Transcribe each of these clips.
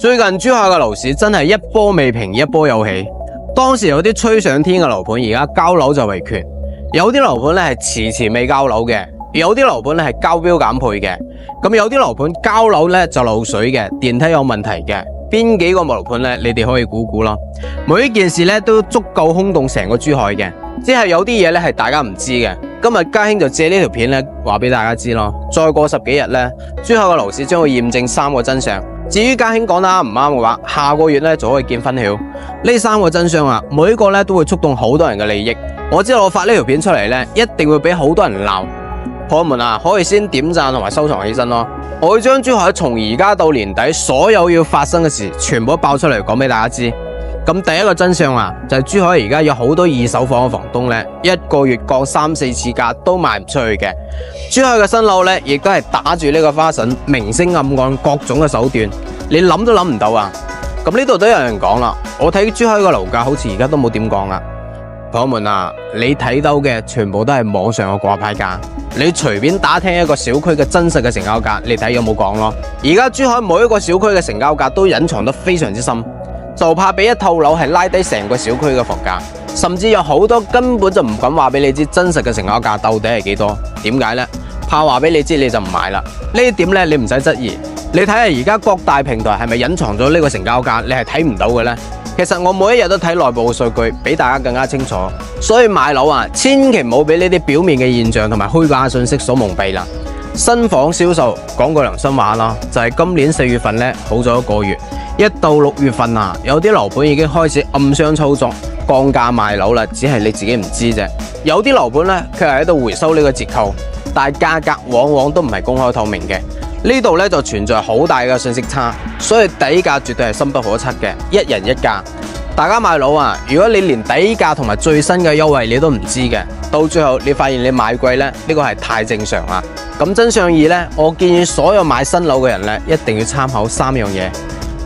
最近珠海嘅樓市真係一波未平一波又起，當時有啲吹上天嘅樓盤，而家交樓就維權；有啲樓盤咧係遲遲未交樓嘅，有啲樓盤咧係交標減配嘅，咁有啲樓盤交樓咧就漏水嘅，電梯有問題嘅，邊幾個樓盤咧？你哋可以估估咯。每一件事咧都足夠轟動成個珠海嘅，只係有啲嘢咧係大家唔知嘅。今日家興就借呢條片咧話俾大家知咯。再過10幾日咧，珠海嘅樓市將會驗證3個真相。至於家興講得啱唔啱嘅話，下個月咧就可以見分曉。呢3個真相啊，每一個咧都會觸動好多人嘅利益。我知道我發呢條片出嚟咧，一定會俾好多人鬧。朋友們啊，可以先點讚同埋收藏起身咯。我會將珠海從而家到年底所有要發生嘅事，全部都爆出嚟講俾大家知。咁第一個真相啊，就係珠海而家有好多二手房嘅房東咧，一個月降3、4次價都賣唔出去嘅。珠海嘅新樓咧，亦都係打住呢個花神、明星暗案各種嘅手段，你諗都諗唔到啊！咁呢度都有人講啦，我睇珠海嘅樓價好似而家都冇點降啦。朋友們啊，你睇到嘅全部都係網上嘅掛牌價，你隨便打聽一個小區嘅真實嘅成交價，你睇有冇降咯？而家珠海每一個小區嘅成交價都隱藏得非常之深，就怕俾一套樓係拉低成個小區嘅房價，甚至有好多根本就唔敢話俾你知真實嘅成交價到底係幾多。點解呢？怕話俾你知你就唔買啦。呢一點呢，你唔使質疑。你睇下而家各大平台係咪隱藏咗呢個成交價？你係睇唔到嘅呢？其實我每一日都睇內部嘅數據，比大家更加清楚。所以買樓啊，千祈唔好俾呢啲表面嘅現象同埋虛假嘅信息所蒙蔽啦。新房銷售講句良心話啦，就係今年4月份呢好咗1個月，一到6月份啊，有啲樓盤已經開始暗箱操作降價賣樓啦，只係你自己唔知啫。有啲樓盤呢，佢係喺度回收呢個折扣，但係價格往往都唔係公開透明嘅。呢度咧就存在好大嘅信息差，所以底價絕對係深不可測嘅，一人一價。大家買樓啊，如果你連底價同埋最新嘅優惠你都唔知嘅，到最後你發現你買貴咧，呢個係太正常啦。咁真相二咧，我建議所有買新樓嘅人咧，一定要參考3樣嘢。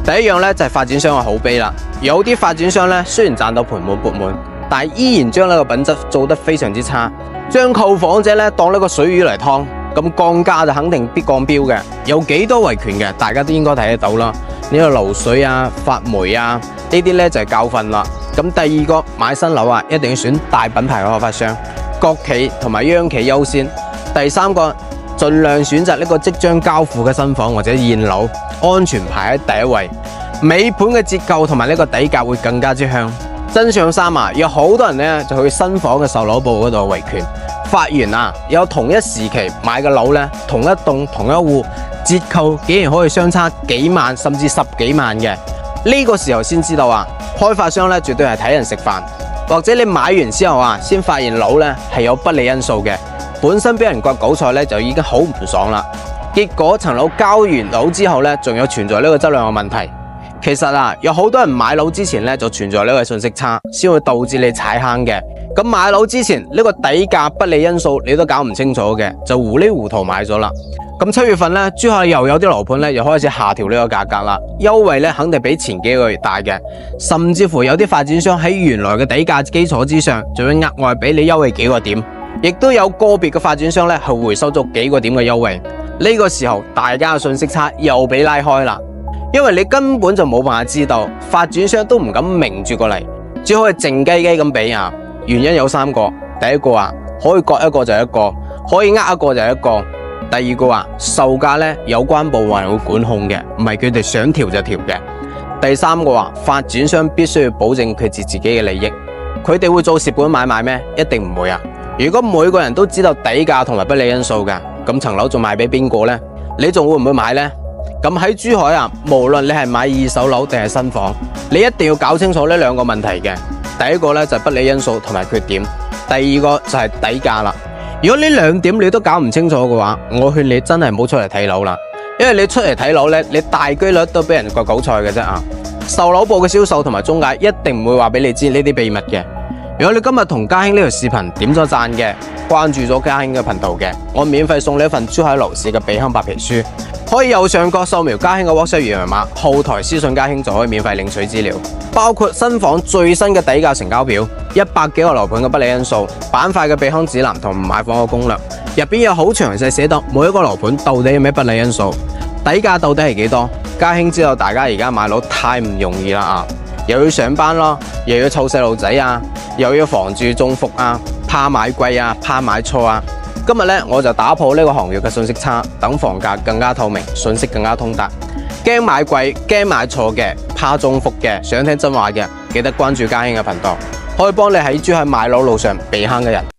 第一樣咧就係發展商嘅口碑啦，有啲發展商咧雖然賺到盆滿缽滿，但係依然將呢個品質做得非常之差，將購房者咧當呢個水魚嚟劏。咁降價就肯定必降標嘅，有幾多維權嘅，大家都應該睇得到啦。呢個漏水啊、發霉啊，呢啲咧就係教訓啦。咁第二個買新樓啊，一定要選大品牌嘅開發商，國企同埋央企優先。第三個，盡量選擇呢個即將交付嘅新房或者現樓，安全排喺第一位。尾盤嘅折扣同埋呢個底價會更加之香。真相3啊，有好多人咧就去新房嘅售樓部嗰度維權。發現啊，有同一時期買嘅樓咧，同一棟同一戶折扣竟然可以相差幾萬甚至10幾萬嘅，呢個時候先知道啊，開發商咧絕對係睇人食飯，或者你買完之後啊，先發現樓咧係有不利因素嘅，本身俾人割韭菜咧就已經好唔爽啦，結果層樓交完樓之後咧，仲有存在呢個質量嘅問題。其實啊，有好多人買樓之前咧就存在呢個信息差，先會導致你踩坑嘅。咁買樓之前呢個底價不利因素你都搞唔清楚嘅，就糊裡糊塗買咗啦。咁7月份咧，珠海又有啲樓盤咧又開始下調呢個價格啦，優惠咧肯定比前幾個月大嘅，甚至乎有啲發展商喺原來嘅底價基礎之上，仲會額外俾你優惠幾個點，亦都有個別嘅發展商咧係回收咗幾個點嘅優惠。呢個時候大家嘅信息差又俾拉開啦，因為你根本就冇辦法知道，發展商都唔敢明住過嚟，只可以靜雞雞咁俾啊。原因有3個，第一個啊，可以割一個就一個，可以呃一個就一個。第二個啊，售價咧有關部門會管控嘅，唔係佢哋想調就調嘅。第三個啊，發展商必須要保證佢自己嘅利益，佢哋會做蝕本買賣咩？一定唔會啊！如果每個人都知道底價同埋不利因素嘅，咁層樓仲賣俾邊個呢？你仲會唔會買呢？咁喺珠海啊，無論你係買二手樓定係新房，你一定要搞清楚呢2個問題嘅。第一個咧就係不利因素同埋缺點，第二個就係底價啦。如果呢2點你都搞唔清楚嘅話，我勸你真係唔好出嚟睇樓啦，因為你出嚟睇樓咧，你大機率都俾人割韭菜嘅啫啊！售樓部嘅銷售同埋中介一定唔會話俾你知呢啲秘密嘅。如果你今日同家興呢條視頻點咗讚嘅，關注咗家興嘅頻道嘅，我免費送你一份珠海樓市嘅避坑白皮書，可以右上角掃描家興嘅 WhatsApp 二維碼，後台私信家興就可以免費領取資料，包括新房最新嘅底價成交表、100幾個樓盤嘅不利因素、板塊嘅避坑指南同買房嘅攻略，入邊有好詳細寫到每一個樓盤到底有咩不利因素，底價到底係幾多？家興知道大家而家買樓太唔容易啦啊！又要上班咯，又要湊細路仔啊，又要房住中伏啊，怕買貴啊，怕買錯啊。今日呢，我就打破呢個行業嘅信息差，等房價更加透明，信息更加通達。驚買貴、驚買錯嘅，怕中伏嘅，想聽真話嘅，記得關注家興嘅頻道，可以幫你喺珠海買樓路上避坑嘅人。